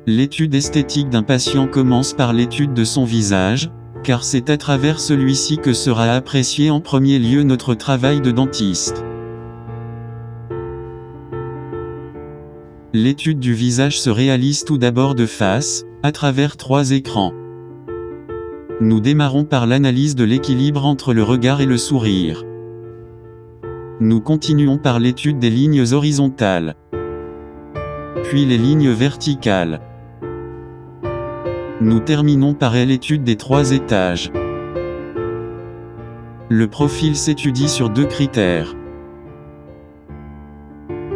L'étude esthétique d'un patient commence par l'étude de son visage, car c'est à travers celui-ci que sera apprécié en premier lieu notre travail de dentiste. L'étude du visage se réalise tout d'abord de face, à travers 3 écrans. Nous démarrons par l'analyse de l'équilibre entre le regard et le sourire. Nous continuons par l'étude des lignes horizontales, puis les lignes verticales. Nous terminons par l'étude des 3 étages. Le profil s'étudie sur 2 critères.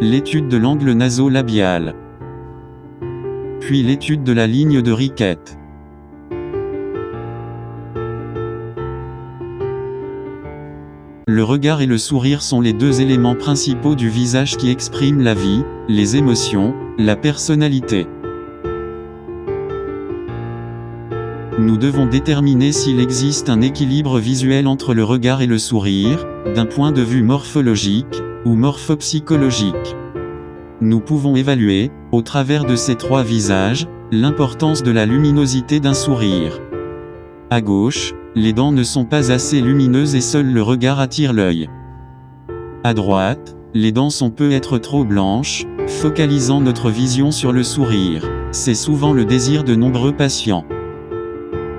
L'étude de l'angle naso-labial, puis l'étude de la ligne de Riquet. Le regard et le sourire sont les 2 éléments principaux du visage qui expriment la vie, les émotions, la personnalité. Nous devons déterminer s'il existe un équilibre visuel entre le regard et le sourire, d'un point de vue morphologique, ou morphopsychologique. Nous pouvons évaluer, au travers de ces 3 visages, l'importance de la luminosité d'un sourire. À gauche, les dents ne sont pas assez lumineuses et seul le regard attire l'œil. À droite, les dents sont peut-être trop blanches, focalisant notre vision sur le sourire. C'est souvent le désir de nombreux patients.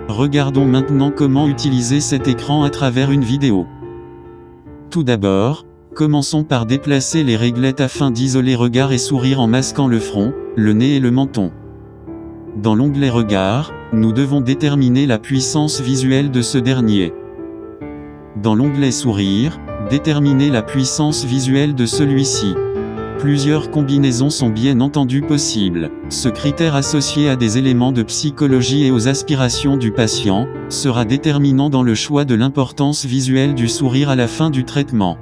Regardons maintenant comment utiliser cet écran à travers une vidéo. Tout d'abord, commençons par déplacer les réglettes afin d'isoler regard et sourire en masquant le front, le nez et le menton. Dans l'onglet Regard, nous devons déterminer la puissance visuelle de ce dernier. Dans l'onglet Sourire, déterminer la puissance visuelle de celui-ci. Plusieurs combinaisons sont bien entendu possibles. Ce critère associé à des éléments de psychologie et aux aspirations du patient, sera déterminant dans le choix de l'importance visuelle du sourire à la fin du traitement.